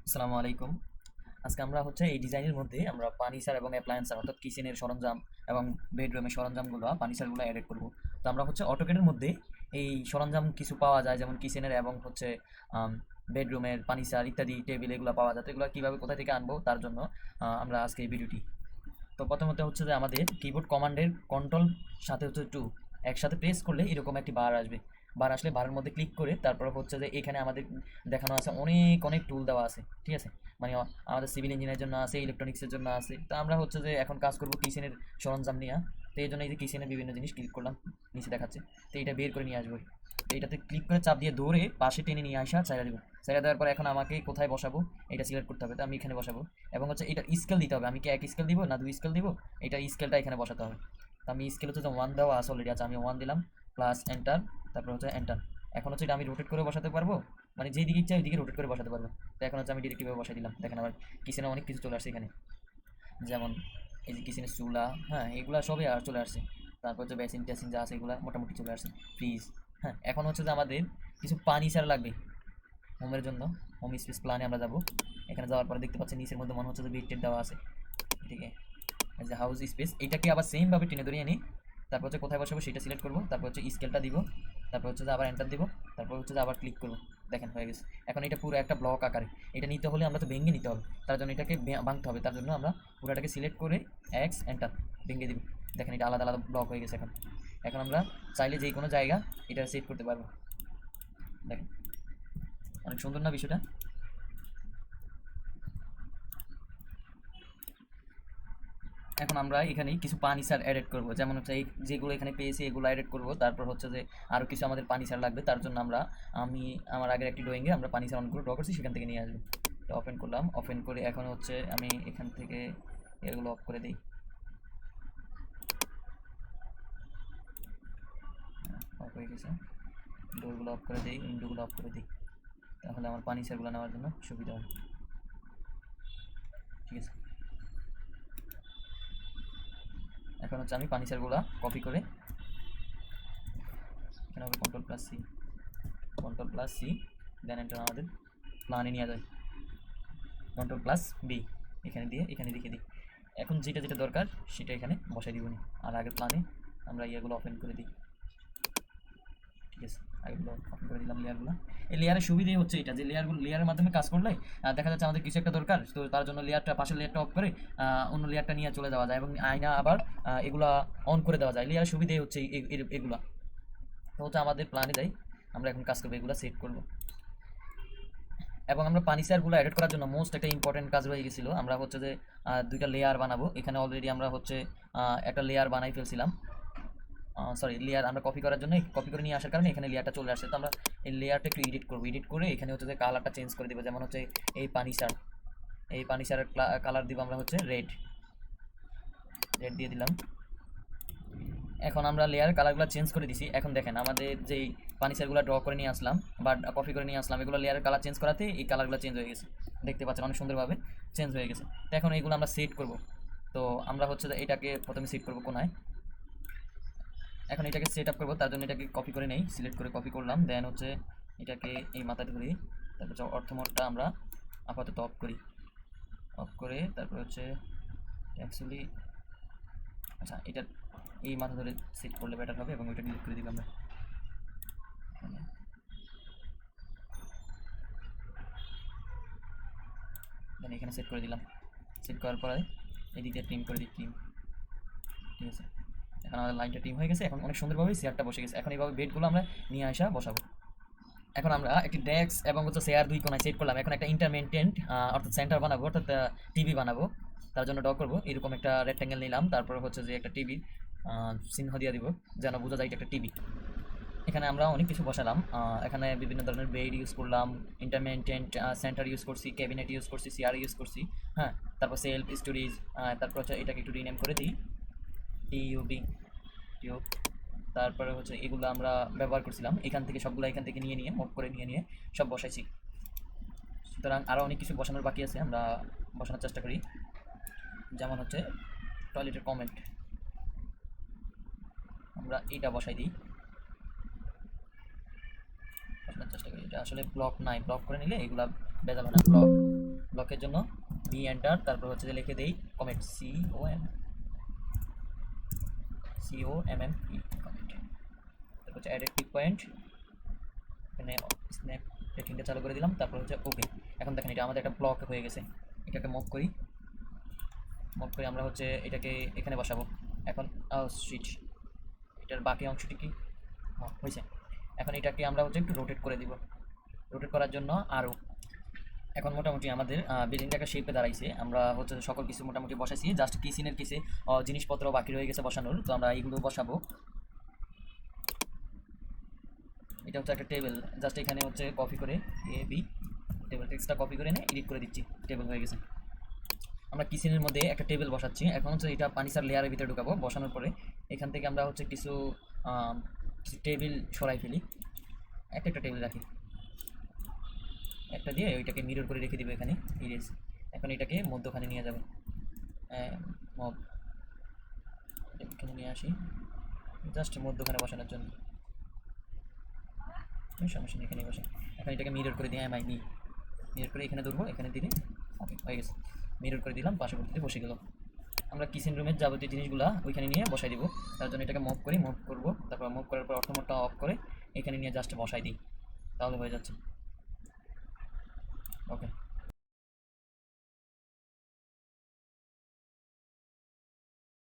আসসালামু আলাইকুম। আজকে আমরা হচ্ছে এই ডিজাইনের মধ্যে আমরা ফার্নিচার এবং অ্যাপ্লায়েন্সার অর্থাৎ কিচেনের সরঞ্জাম এবং বেডরুমের সরঞ্জামগুলো ফার্নিচারগুলো অ্যাড করব। তো আমরা হচ্ছে অটোক্যাডের মধ্যে এই সরঞ্জাম কিছু পাওয়া যায়, যেমন কিচেনের এবং হচ্ছে বেডরুমের ফার্নিচার ইত্যাদি টেবিল এগুলো পাওয়া যায়। তো এগুলো কীভাবে কোথা থেকে আনবো তার জন্য আমরা আজকে এই ভিডিওটি। তো প্রথমত হচ্ছে যে আমাদের কিবোর্ড কমান্ডের কন্ট্রোল সাথে হচ্ছে টু একসাথে প্রেস করলে এরকম একটি বার আসবে। বার আসলে বারের মধ্যে ক্লিক করে তারপর হচ্ছে যে এখানে আমাদের দেখানো আছে অনেক অনেক টুল দেওয়া আছে, ঠিক আছে। মানে আমাদের সিভিল ইঞ্জিনিয়ারের জন্য আছে, ইলেকট্রনিক্সের জন্য আছে। তো আমরা হচ্ছে যে এখন কাজ করবো কিচেনের সরঞ্জাম নিয়ে। তো এই জন্য এই যে কিচেনের বিভিন্ন জিনিস ক্লিক করলাম, নিচে দেখাচ্ছে। তো এটা বের করে নিয়ে আসবো। তো এটাতে ক্লিক করে চাপ দিয়ে ধরে পাশে টেনে নিয়ে আসা চাইরা দেবো। চাইরা দেওয়ার পর এখন আমাকে কোথায় বসাবো এটা সিলেক্ট করতে হবে। তো আমি এখানে বসাবো এবং হচ্ছে এটা স্কেল দিতে হবে। আমি কি এক স্কেল দিব না দুই স্কেল দিব, এটা স্কেলটা এখানে বসাতে হবে। তো আমি স্কেল হচ্ছে যে ওয়ান দেওয়া আছে অলরেডি আছে, আমি ওয়ান দিলাম, প্লাস এন্টার, তারপর হচ্ছে এন্টার। এখন হচ্ছে এটা আমি রোটেট করে বসাতে পারবো, মানে যেই দিকে ইচ্ছা ওই দিকে রোটেট করে বসাতে পারবো। তো এখন হচ্ছে আমি ডিরেক্টভাবে বসাই দিলাম। দেখেন আমার কিচেনে অনেক কিছু চলে আসছে এখানে, যেমন এই যে কিচেনের চুলা, হ্যাঁ এগুলা সবই আর চলে আসছে। তারপর হচ্ছে বেসিন টেসিন যা আছে এগুলা মোটামুটি চলে আসছে, ফ্রিজ। হ্যাঁ, এখন হচ্ছে যে আমাদের কিছু পানি ছাড়া লাগবে হোমের জন্য। হোম স্পেস প্ল্যানে আমরা যাব। এখানে যাওয়ার পরে দেখতে পাচ্ছি নিচের মধ্যে মনে হচ্ছে যে বেড টেড দেওয়া আছে, ঠিক আছে। এই যে হাউস স্পেস, এইটাকে আবার সেমভাবে টেনে ধরিয়ে নিই। তারপর হচ্ছে কোথায় বসাবো সেটা সিলেক্ট করবো, তারপর হচ্ছে স্কেলটা দিব, তারপর হচ্ছে যে আবার এন্টার দিব, তারপর হচ্ছে যে আবার ক্লিক করবো। দেখেন হয়ে গেছে। এখন এটা পুরো একটা ব্লক আকারে। এটা নিতে হলে আমরা তো ভেঙে নিতে হবে, তার জন্য এটাকে ভাঙতে হবে। তার জন্য আমরা পুরোটাকে সিলেক্ট করে এক্স এন্টার ভেঙে দিব। দেখেন এটা আলাদা আলাদা ব্লক হয়ে গেছে। এখন এখন আমরা চাইলে যে কোনো জায়গা এটা সেট করতে পারবো। দেখেন অনেক সুন্দর না বিষয়টা। এখন আমরা এখানে কিছু ফার্নিচার এড করব, যেমন হচ্ছে এই যেগুলো এখানে পেয়েছি এগুলো এড করব। তারপর হচ্ছে যে আরও কিছু আমাদের ফার্নিচার লাগবে, তার জন্য আমি আমার আগের একটি ড্রয়িংয়ে আমরা ফার্নিচার অনেকগুলো ড্র করছি, সেখান থেকে নিয়ে আসবো। তো ওপেন করলাম, ওপেন করে এখন হচ্ছে আমি এখান থেকে এগুলো অফ করে দিই। অফ হয়ে গেছে। ডোরগুলো অফ করে দিই, উইন্ডোগুলো অফ করে দিই, তাহলে আমার ফার্নিচারগুলো নেওয়ার জন্য সুবিধা হবে, ঠিক আছে। এখন হচ্ছে আমি ফার্নিচারগুলো কপি করে এখানে হবে control plus C, control plus C, then enter. আমাদের প্ল্যানে নিয়ে যায় কন্ট্রোল প্লাস বি, এখানে দিয়ে এখানে রেখে দিই। এখন যেটা যেটা দরকার সেটা এখানে বসাই দিব। আর আগের প্ল্যানে আমরা ইয়েগুলো ওপেন করে দিই, ঠিক আছে। আগেগুলো ওপেন করে দিলাম লেয়ারগুলো। এই লেয়ারের সুবিধা হচ্ছে এটা যে লেয়ারের মাধ্যমে কাজ করলে দেখা যাচ্ছে আমাদের কিছু একটা দরকার, তো তার জন্য লেয়ারটা পাশের লেয়ারটা অফ করে অন্য লেয়ারটা নিয়ে চলে যাওয়া যায় এবং আয়না আবার এগুলা অন করে দেওয়া যায়। লেয়ারের সুবিধা হচ্ছে এগুলা। তো হচ্ছে আমাদের প্ল্যানে যাই, আমরা এখন কাজ করবো, এগুলো সেট করবো। এবং আমরা ফার্নিচারগুলো এডিট করার জন্য মোস্ট একটা ইম্পর্টেন্ট কাজ রয়ে গেছিলো। আমরা হচ্ছে যে দুইটা লেয়ার বানাবো। এখানে অলরেডি আমরা হচ্ছে একটা লেয়ার বানাই ফেলছিলাম। সরি, লেয়ার আমরা কপি করার জন্য কপি করে নিয়ে আসার কারণে এখানে লেয়ারটা চলে আসছে। তো আমরা এই লেয়ারটা একটু এডিট করবো, এডিট করে এখানে হচ্ছে যে কালারটা চেঞ্জ করে দেবো। যেমন হচ্ছে এই ফার্নিচারের কালার দিব আমরা হচ্ছে রেড, রেড দিয়ে দিলাম। এখন আমরা লেয়ার কালারগুলো চেঞ্জ করে দিছি। এখন দেখেন আমাদের যেই ফার্নিচারগুলো ড্র করে নিয়ে আসলাম বা কপি করে নিয়ে আসলাম, এগুলো লেয়ারের কালার চেঞ্জ করাতে এই কালারগুলো চেঞ্জ হয়ে গেছে। দেখতে পাচ্ছেন অনেক সুন্দরভাবে চেঞ্জ হয়ে গেছে। তো এখন এইগুলো আমরা সেট করব। তো আমরা হচ্ছে যে এটাকে প্রথমে সেট করবো কোনায়। এখন এটাকে সেট আপ করবো, তার জন্য এটাকে কপি করে নেই, সিলেক্ট করে কপি করলাম। দেন হচ্ছে এটাকে এই মাথায় ধরি। তারপর হচ্ছে অর্থ মোডটা আমরা আপাতত অফ করি, অফ করে তারপর হচ্ছে অ্যাকচুয়ালি আচ্ছা এটা এই মাথা ধরে সেট করলে বেটার হবে এবং ওইটা ডিলিট করে দিলাম আমরা। দেন এখানে সেট করে দিলাম। সেট করার পরে এদিকে ট্রিম করে দিই, ট্রিম, ঠিক আছে। এখন আমাদের লাইনটা ট্রিম হয়ে গেছে। এখন অনেক সুন্দরভাবে চেয়ারটা বসে গেছে। এখন এইভাবে বেডগুলো আমরা নিয়ে আসা বসাবো। এখন আমরা একটি ডেস্ক এবং হচ্ছে চেয়ার দুই কোনায় সেট করলাম। এখন একটা ইন্টারমেন্টেন্ট অর্থাৎ সেন্টার বানাবো, অর্থাৎ টিভি বানাবো। তার জন্য ড্র করবো, এরকম একটা রেক্ট্যাঙ্গেল নিলাম। তারপর হচ্ছে যে একটা টিভি চিহ্ন দিয়ে দিব যেন বোঝা যায় এটা একটা টিভি। এখানে আমরা অনেক কিছু বসালাম। এখানে বিভিন্ন ধরনের বেড ইউজ করলাম, ইন্টারমেন্টেন্ট সেন্টার ইউজ করছি, ক্যাবিনেট ইউজ করছি, চেয়ার ইউজ করছি। হ্যাঁ, তারপর সেলফ স্টোরেজ, তারপর হচ্ছে এটাকে একটু রিনেম করে দিই টিইউবি, টিউব। তারপরে হচ্ছে এগুলো আমরা ব্যবহার করছিলাম, এখান থেকে সবগুলো এখান থেকে নিয়ে নিয়ে মোট করে নিয়ে নিয়ে সব বসাইছি। সুতরাং আরও অনেক কিছু বসানোর বাকি আছে, আমরা বসানোর চেষ্টা করি। যেমন হচ্ছে টয়লেটের কমেন্ট, আমরা এইটা বসাই দিই, বসানোর চেষ্টা করি। এটা আসলে ব্লক নাই, ব্লক করে নিলে এগুলা বেজাবে না। ব্লক ব্লকের জন্য বি এন্টার, তারপর হচ্ছে যে লিখে দেই কমেন্ট COMME কমেন্ট। তারপর হচ্ছে অ্যাড পিক পয়েন্ট, এখানে স্ন্যাপ রেটিংটা চালু করে দিলাম, তারপর হচ্ছে ওকে। এখন দেখেন এটা আমাদের একটা ব্লক হয়ে গেছে। এটাকে মুভ করি আমরা হচ্ছে এটাকে এখানে বসাবো। এখন সুইচ, এটার বাকি অংশটি কি হয়েছে। এখন এটাকে আমরা হচ্ছে একটু রোটেট করে দিব। রোটেট করার জন্য আরও এখন মোটামুটি আমাদের বিল্ডিংটা একটা শেপে দাঁড়াইছে। আমরা হচ্ছে সকল কিছু মোটামুটি বসাইছি, জাস্ট কিচেনের কিছু জিনিসপত্র বাকি রয়ে গেছে বসানোর, তো আমরা এইগুলো বসাবো। এটা হচ্ছে একটা টেবিল, জাস্ট এখানে হচ্ছে কপি করে বি টেবিল টেক্সটটা কপি করে নিয়ে এডিট করে দিচ্ছি, টেবিল হয়ে গেছে। আমরা কিচেনের মধ্যে একটা টেবিল বসাচ্ছি। এখন হচ্ছে এটা পানিসার লেয়ারের ভিতরে ঢুকাবো। বসানোর পরে এখান থেকে আমরা হচ্ছে কিছু টেবিল সরাই ফেলি, একটা টেবিল রাখি, একটা দিয়ে ওইটাকে মিরর করে রেখে দিব এখানে ইরেজ। এখন এটাকে মধ্যখানে নিয়ে যাবে, মব এখানে নিয়ে আসি জাস্ট মধ্যখানে বসানোর জন্য, সমস্যা নেই এখানে বসে। এখন এটাকে মিরর করে দিয়ে মিরর করে এখানে ধরবো, এখানে দিলে ওকে হয়ে গেছে। মিরর করে দিলাম, পাশাপাশিতে বসে গেল। আমরা কিচেন রুমের যাবতীয় জিনিসগুলো ওইখানে নিয়ে বসাই দিব। তার জন্য এটাকে মুভ করবো, তারপর মুভ করার পর অটো মোডটা অফ করে এখানে নিয়ে জাস্ট বসাই দিই, তাহলে হয়ে যাচ্ছে। ওকে।